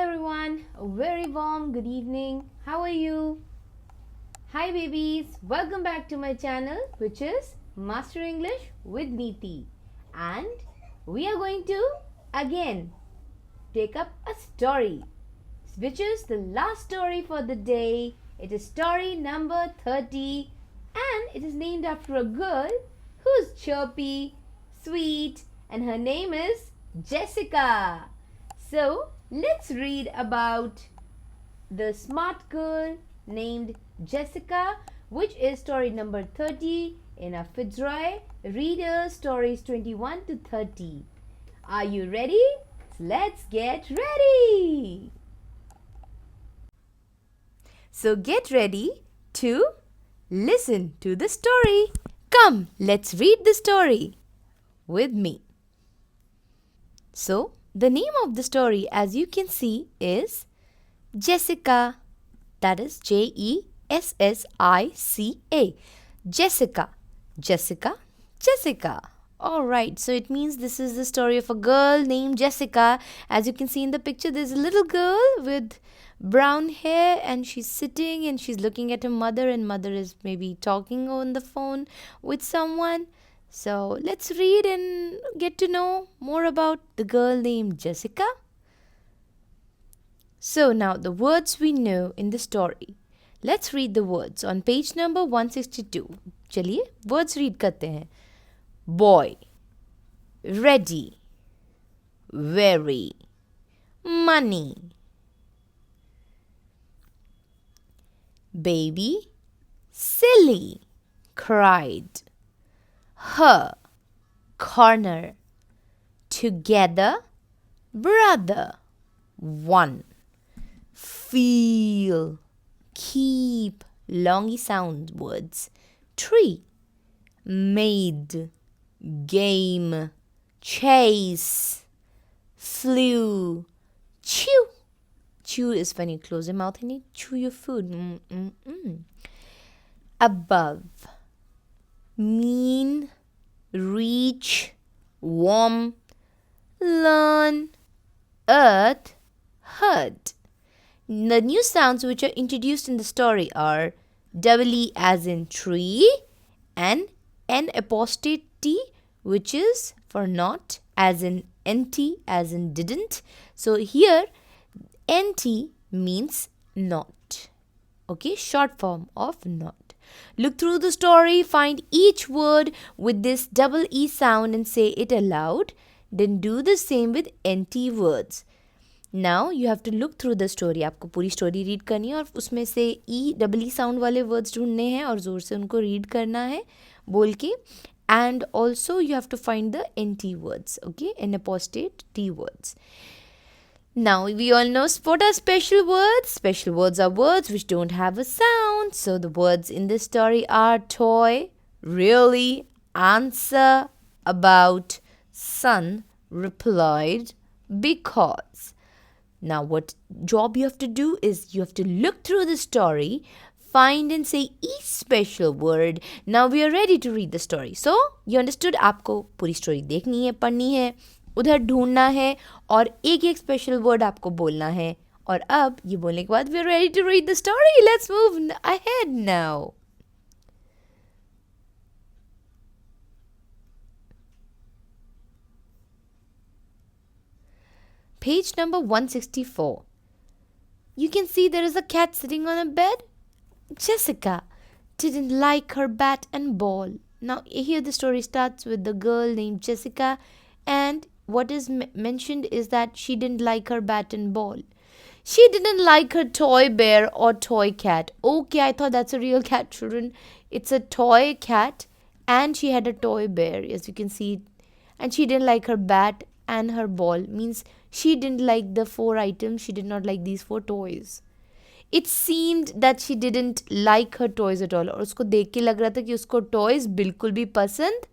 everyone, a very warm good evening. How are you? Hi babies, welcome back to my channel which is Master English with Neeti. And we are going to again take up a story which is the last story for the day. It is story number 30 and it is named after a girl who's chirpy, sweet, and her name is Jessica. So let's read about the smart girl named Jessica, which is story number 30 in our Fitzroy Reader Stories 21 to 30. Are you ready? Let's get ready! So get ready to listen to the story. Come, let's read the story with me. So, the name of the story, as you can see, is Jessica. That is Jessica. Jessica. Jessica. Jessica. Alright, so it means this is the story of a girl named Jessica. As you can see in the picture, there's a little girl with brown hair and she's sitting and she's looking at her mother, and mother is maybe talking on the phone with someone. So let's read and get to know more about the girl named Jessica. So now the words we know in the story. Let's read the words on page number 162. चलिए words read करते हैं. Boy, ready, very, money. Baby, silly, cried. Her, corner. Together, brother, one. Feel, keep, longy sound words. Tree, made, game, chase, flew, chew. Chew is when you close your mouth and you chew your food. Above, mean, reach, warm, learn, earth, hurt. The new sounds which are introduced in the story are E as in tree and N apostrophe T, which is for not, as in NT as in didn't. So here NT means not. Okay, short form of not. Look through the story, find each word with this E sound and say it aloud. Then do the same with NT words. Now you have to look through the story. आपको पूरी story read करनी है और उसमें से E sound वाले words ढूंढने हैं और ज़ोर से उनको read करना है बोल के. And also you have to find the NT words, okay, N apostrophe T words. Now we all know what are special words. Special words are words which don't have a sound. So the words in this story are toy, really, answer, about, son, replied, because. Now what job you have to do is you have to look through the story, find and say each special word. Now we are ready to read the story. So you understood, आपको पूरी story देखनी है, पढ़नी है, उधर ढूंढना है और एक एक स्पेशल वर्ड आपको बोलना है. और अब ये बोलने के बाद we are ready to read the story. Let's move ahead now. Page number 164. You can see there is a cat sitting on a bed. Jessica didn't like her bat and ball. Now here the story starts with the girl named Jessica, and what is mentioned is that she didn't like her bat and ball. She didn't like her toy bear or toy cat. Okay, I thought that's a real cat, children. It's a toy cat and she had a toy bear, as you can see. And she didn't like her bat and her ball. Means she didn't like the 4 items. She did not like these 4 toys. It seemed that she didn't like her toys at all. और उसको देख के लग रहा था कि उसको toys बिल्कुल भी पसंद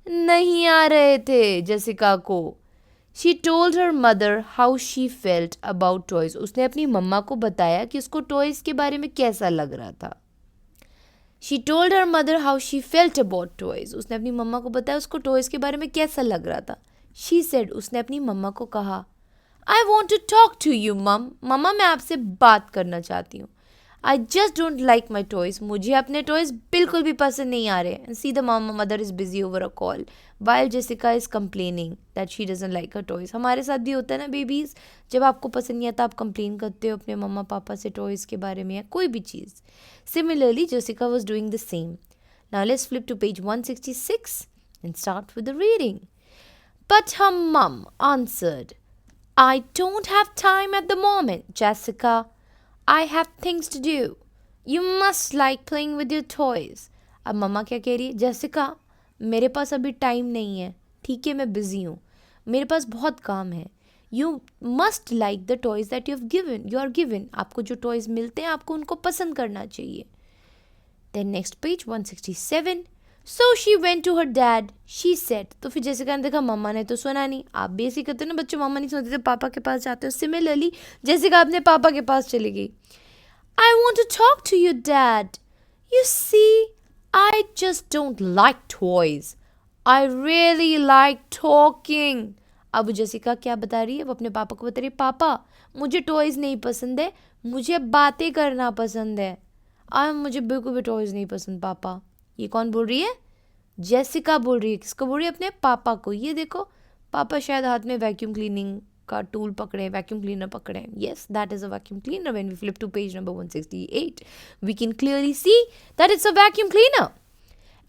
नहीं आ रहे थे जेसिका को. She told her mother how she felt about toys. उसने अपनी मम्मा को बताया कि उसको toys के बारे में कैसा लग रहा था. She told her mother how she felt about toys. उसने अपनी मम्मा को बताया उसको toys के बारे में कैसा लग रहा था. She said, उसने अपनी मम्मा को कहा, I want to talk to you, mum. मम्मा मैं आपसे बात करना चाहती हूँ. I just don't like my toys. मुझे अपने toys बिल्कुल भी पसंद नहीं आ रहे. And see the mother is busy over a call while Jessica is complaining that she doesn't like her toys. हमारे साथ भी होता है ना बेबीज, जब आपको पसंद नहीं आता आप कंप्लेन करते हो अपने मम्मा पापा से टॉयज़ के बारे में या कोई भी चीज़. Similarly, Jessica was doing the same. Now let's flip to page 166 and start with the reading. But her mum answered, I don't have time at the moment, Jessica. I have things to do. You must like playing with your toys. अब मम्मा क्या कह रही है? Jessica, मेरे पास अभी time नहीं है. ठीक है, मैं बिजी हूँ. मेरे पास बहुत काम है. You must like the toys that you are given. आपको जो toys मिलते हैं आपको उनको पसंद करना चाहिए. Then next page 167. So she went to her dad. She said. तो फिर जेसिका ने देखा मम्मा ने तो सुना नहीं. आप भी ऐसे करते ना बच्चों, मम्मा नहीं सुनते तो पापा के पास जाते हो. Similarly, जेसिका अपने पापा के पास चली गई. I want to talk to you, Dad. You see, I just don't like toys. I really like talking. अब जेसिका क्या बता रही है? वो अपने पापा को बता रही है, पापा मुझे टॉयज़ नहीं पसंद है, मुझे बातें करना पसंद है. मुझे बिल्कुल भी टॉयज़ नहीं पसंद पापा. ये कौन बोल रही है? जेसिका बोल रही है. किसको बोल रही है? अपने पापा को. ये देखो पापा शायद हाथ में वैक्यूम क्लीनिंग का टूल पकड़े, वैक्यूम क्लीनर पकड़े. Yes, that is a vacuum cleaner. When we flip to page number 168, we can clearly see that it's a vacuum cleaner.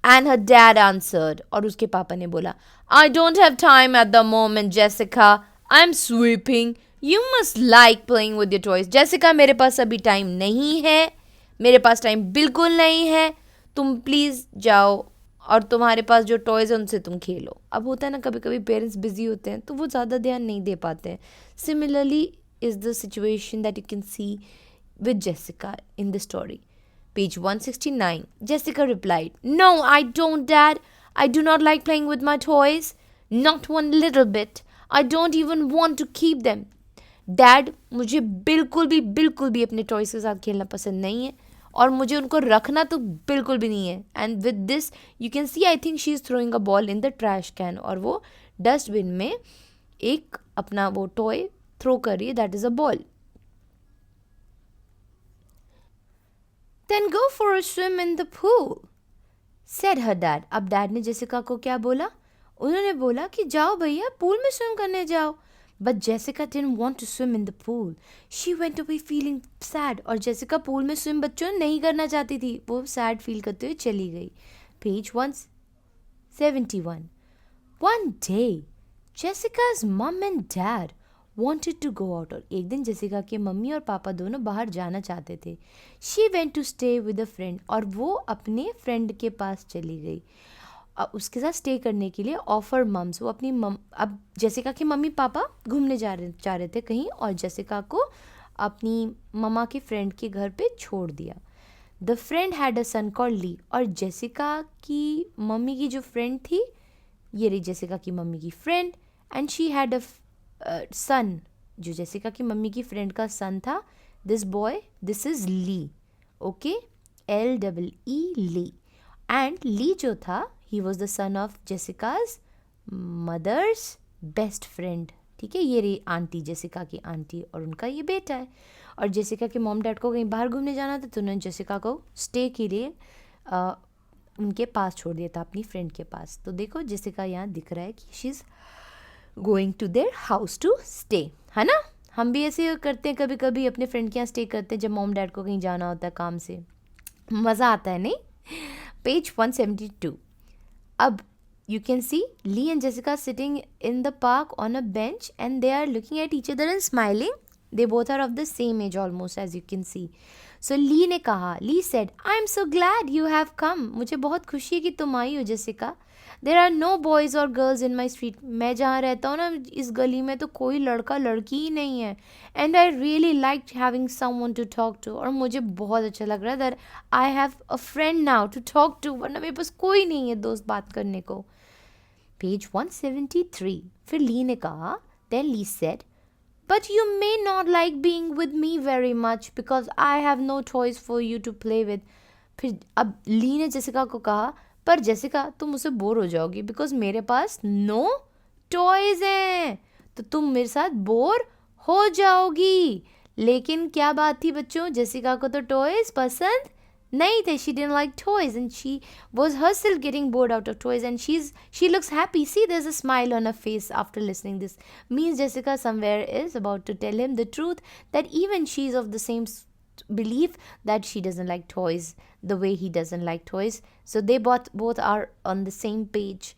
And her dad answered, और उसके पापा ने बोला, I don't have time at the moment, Jessica. I'm sweeping. You must like playing with your toys. Jessica, मेरे पास अभी time नहीं है. मेरे पास टाइम बिल्कुल नहीं है. तुम प्लीज़ जाओ और तुम्हारे पास जो टॉयज़ हैं उनसे तुम खेलो. अब होता है ना कभी कभी पेरेंट्स बिजी होते हैं तो वो ज़्यादा ध्यान नहीं दे पाते हैं. Similarly is the situation that you can C with Jessica in the story. Page 169. Jessica replied, No, I don't, Dad. I do not like playing with my toys. Not one little bit. I don't even want to keep them. Dad, मुझे बिल्कुल भी अपने toys के साथ खेलना पसंद नहीं है और मुझे उनको रखना तो बिल्कुल भी नहीं है. And with this you can C I think she is throwing a ball in the trash can. और वो डस्टबिन में एक अपना वो टॉय थ्रो कर रही है. That is a ball. Then go for a swim in the pool, said her dad. अब डैड ने जेसिका को क्या बोला? उन्होंने बोला कि जाओ भैया पूल में स्विम करने जाओ. But Jessica didn't want to swim in the pool. She went away feeling sad. और जेसिका पूल में स्विम बच्चों नहीं करना चाहती थी. वो सैड फील करते हुए चली गई. Page 171. One day, Jessica's mom and dad wanted to go out. और एक दिन जेसिका के मम्मी और पापा दोनों बाहर जाना चाहते थे. She went to stay with a friend. और वो अपने फ्रेंड के पास चली गई. उसके साथ स्टे करने के लिए ऑफर मम्स. वो अपनी अब जेसिका के मम्मी पापा घूमने जा रहे थे कहीं और जेसिका को अपनी मम्मा के फ्रेंड के घर पे छोड़ दिया. The friend had a son called Lee. और जेसिका की मम्मी की जो फ्रेंड थी, ये रही जेसिका की मम्मी की friend. And she had a son. जो जेसिका की मम्मी की फ्रेंड का सन था, this boy, this is Lee. Okay, LEE Lee. And Lee जो था, he was the son of Jessica's mother's best friend. ठीक है, ये रही आंटी, जेसिका की आंटी, और उनका ये बेटा है. और जेसिका के मॉम डैड को कहीं बाहर घूमने जाना था तो उन्होंने जेसिका को स्टे के लिए उनके पास छोड़ दिया था, अपनी फ्रेंड के पास. तो देखो जेसिका यहाँ दिख रहा है कि she is going to their house to stay, है ना. हम भी ऐसे करते हैं कभी कभी, अपने फ्रेंड के यहाँ स्टे करते हैं जब मॉम डैड को कहीं जाना होता है काम से. मज़ा आता है नहीं. Page 172. अब you can see Lee and Jessica sitting in the park on a bench and they are looking at each other and smiling. They both are of the same age almost, as you can see. So Lee ने कहा, Lee said, I am so glad you have come. मुझे बहुत खुशी है कि तुम आई हो Jessica. There are no boys or girls in my street. मैं जहाँ रहता हूँ ना, इस गली में तो कोई लड़का लड़की ही नहीं है. And I really liked having someone to talk to. और मुझे बहुत अच्छा लग रहा है that I have a friend now to talk to. वरना मेरे पास कोई नहीं है दोस्त बात करने को. Page 173. फिर ली ने कहा, then Lee said, But you may not like being with me very much because I have no toys for you to play with. फिर अब ली ने जेसिका को कहा, पर जेसिका तुम मुझसे बोर हो जाओगी बिकॉज मेरे पास नो टॉयज़ हैं, तो तुम मेरे साथ बोर हो जाओगी। लेकिन क्या बात थी बच्चों, जेसिका को तो टॉयज पसंद नहीं थे. She didn't like toys and she was herself getting bored out of toys, and she looks happy. See, there's a smile on her face after listening this. Means Jessica somewhere is about to tell him the truth that even she's of the same belief that she doesn't like toys the way he doesn't like toys. So they both are on the same page.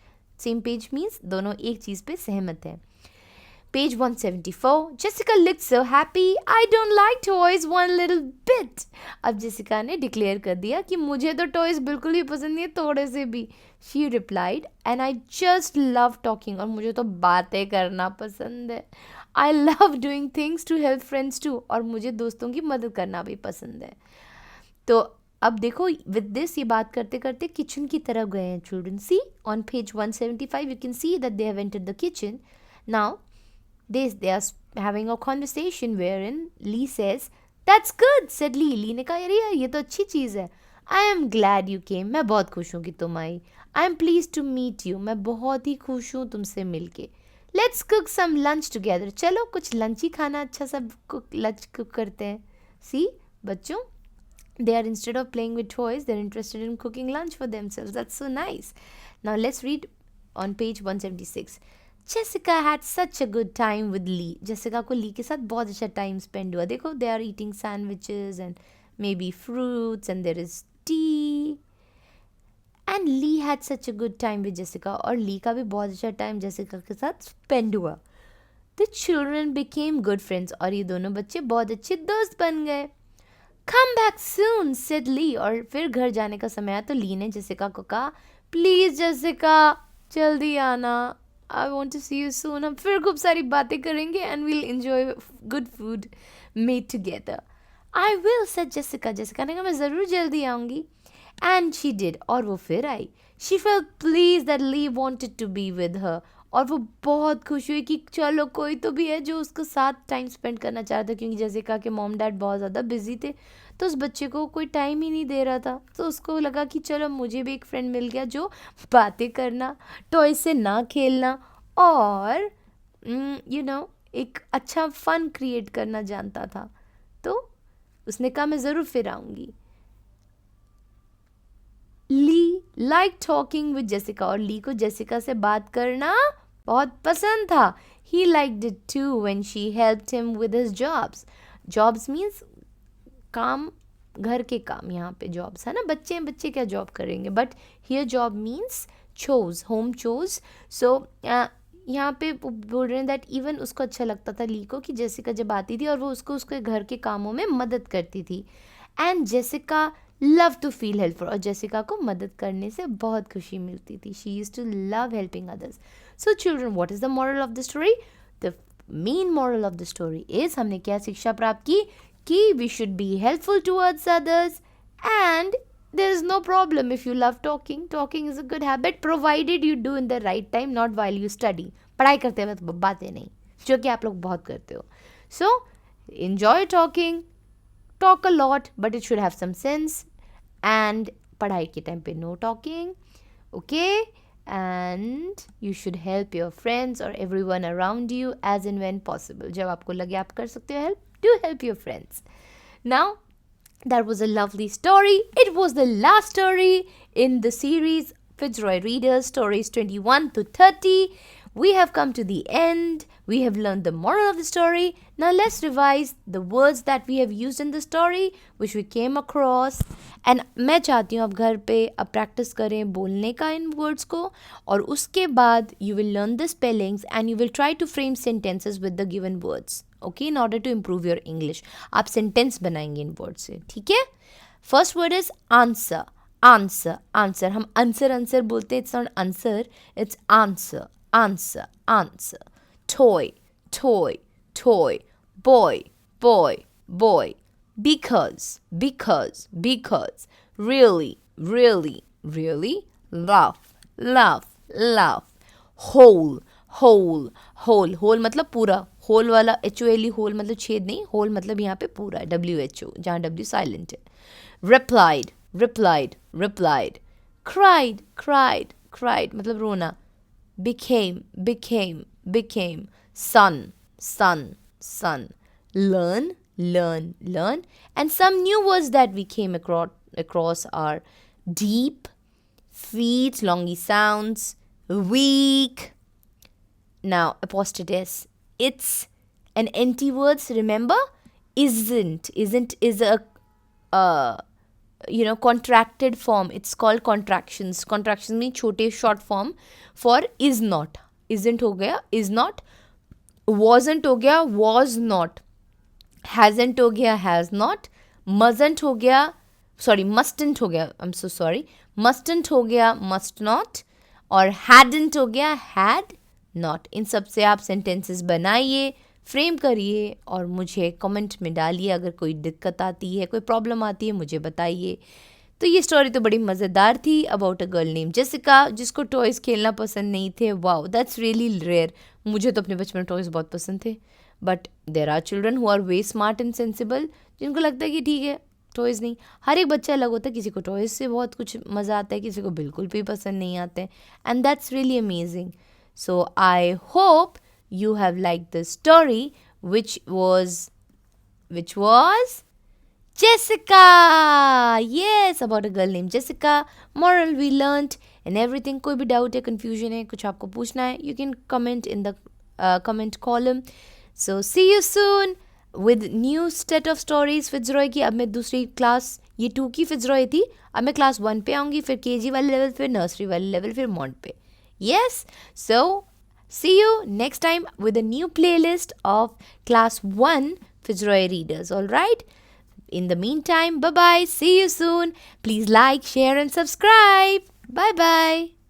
Same page means दोनों एक चीज पे सहमत है. Page 174. Jessica looked so happy. I don't like toys one little bit. अब Jessica ने declare कर दिया कि मुझे तो टॉयज बिल्कुल भी पसंद नहीं है, थोड़े से भी. She replied, and I just love talking. और मुझे तो बातें करना पसंद है. I love doing things to help friends too. और मुझे दोस्तों की मदद करना भी पसंद है. तो अब देखो, विद दिस ये बात करते करते किचन की तरफ गए हैं children. See on page 175 you can see that they have entered the kitchen. Now they are having a conversation wherein Lee says, "That's good," said Lee. Lee ने कहा, अरे यार ये तो अच्छी चीज़ है. I am glad you came. मैं बहुत खुश हूँ कि तुम आई. I am pleased to meet you. मैं बहुत ही खुश हूँ तुमसे मिलके. Let's cook some lunch together. चलो कुछ लंच ही खाना अच्छा सा लंच कुक करते हैं. See बच्चों, they are, instead of playing with toys, they're interested in cooking lunch for themselves. That's so nice. Now let's read on page 176. Jessica had such a good time with Lee. Jessica को Lee के साथ बहुत अच्छा time spend हुआ. देखो, they are eating sandwiches and maybe fruits and there is tea. And Lee had such a good time with Jessica. और Lee का भी बहुत अच्छा time Jessica के साथ spend हुआ. The children became good friends. और ये दोनों बच्चे बहुत अच्छे दोस्त बन गए. Come back soon, said Lee. और फिर घर जाने का समय आया तो Lee ने Jessica को कहा, Please Jessica, जल्दी आना. I want to see you soon. हम फिर खूब सारी बातें करेंगे and we'll enjoy good food made together. I will, said Jessica. Jessica ने कहा, मैं ज़रूर जल्दी आऊँगी. And she did. और वो फिर आई. She felt pleased that Lee wanted to be with her. और वो बहुत खुश हुई कि चलो कोई तो भी है जो उसके साथ टाइम स्पेंड करना चाहता था, क्योंकि जेसिका के मॉम डैड बहुत ज़्यादा बिजी थे तो उस बच्चे को कोई टाइम ही नहीं दे रहा था. तो उसको लगा कि चलो मुझे भी एक फ्रेंड मिल गया जो बातें करना, टॉय से ना खेलना और एक अच्छा फन क्रिएट करना जानता था. तो उसने कहा मैं ज़रूर फिर आऊँगी. ली लाइक टॉकिंग विद जेसिका. और ली को जेसिका से बात करना बहुत पसंद था. He liked it too when she helped him with his jobs. Jobs means काम, घर के काम. यहाँ पे जॉब्स है ना, बच्चे क्या जॉब करेंगे, but here job means chose, home chose. सो यहाँ पे बोल रहे हैं दैट इवन उसको अच्छा लगता था ली को कि जेसिका जब आती थी और वो उसको उसके घर के कामों में मदद करती थी. And Jessica love to feel helpful. और जेसिका को मदद करने से बहुत खुशी मिलती थी. She used to love helping others. So children, what is the moral of the story? The main moral of the story is, हमने क्या शिक्षा प्राप्त की कि we should be helpful towards others and there is no problem if you love talking. Talking is a good habit provided you do in the right time, not while you study. पढ़ाई करते वक्त बातें नहीं, जो कि आप लोग बहुत करते हो. So enjoy talking, talk a lot, but it should have some sense. And पढ़ाई के टाइम पे no talking, okay? And you should help your friends or everyone around you as and when possible. जब आपको लगे आप कर सकते हो help, do help your friends. Now that was a lovely story. It was the last story in the series Fitzroy Readers, stories 21 to 30. We have come to the end. We have learned the moral of the story. Now let's revise the words that we have used in the story, which we came across. And मैं चाहती हूँ आप घर पे अब practice करें बोलने का इन वर्ड्स को, और उसके बाद you will learn the spellings and you will try to frame sentences with the given words. Okay, in order to improve your English. आप सेंटेंस बनाएंगे इन वर्ड से, ठीक है? First word is answer. Answer, answer. हम answer answer बोलते हैं. It's not answer, it's answer, answer, answer. Toy, toy, toy. Boy, boy, boy. Because, because, because. Really, really, really. Laugh, laugh, laugh. Whole, whole, whole. Whole मतलब पूरा. Whole वाला HOLE, whole मतलब छेद नहीं, whole मतलब यहाँ पे पूरा WHO, जहाँ W साइलेंट है. Replied, replied, replied. Cried, cried, cried मतलब रोना. Became, became, became. Son, son, sun. Learn, learn, learn. And some new words that we came across are deep, feet, longy sounds, weak. Now, apostrophe. It's an empty words, remember? Isn't is a contracted form. It's called contractions. Contractions mean छोटे short form for is not. Isn't हो गया, is not. Wasn't हो गया, was not. Hasn't हो गया, has not. Mustn't हो गया, mustn't हो गया, I'm so sorry. Mustn't हो गया, must not. और hadn't हो गया, had not. इन सब से आप sentences बनाइए, फ्रेम करिए और मुझे कमेंट में डालिए. अगर कोई दिक्कत आती है, कोई प्रॉब्लम आती है, मुझे बताइए. तो ये स्टोरी तो बड़ी मज़ेदार थी about a girl name Jessica जिसको टॉयज़ खेलना पसंद नहीं थे. Wow, that's really rare. मुझे तो अपने बचपन में टॉयज़ बहुत पसंद थे. But there are children who are very smart and sensible जिनको लगता है कि ठीक है टॉयज़ नहीं. हर एक बच्चा अलग होता है. किसी को टॉयज़ से बहुत कुछ मज़ा आता है, किसी को बिल्कुल भी पसंद नहीं आते हैं. And that's really amazing. So I hope you have liked the story which was Jessica. Yes, about a girl named Jessica. Moral we learnt and everything. कोई भी doubt है, confusion है, कुछ आपको पूछना है, you can comment in the comment column. So see you soon with new set of stories. फिट्जरॉय की अब मैं दूसरी क्लास, ये 2 की फिट्जरॉय थी, अब मैं क्लास 1 पे आऊँगी, फिर KG वाले लेवल, फिर नर्सरी वाले लेवल, फिर मॉन्ट पे. Yes, so see you next time with a new playlist of class 1 Fitzroy readers. All right. In the meantime, bye bye. See you soon. Please like, share, and subscribe. Bye bye.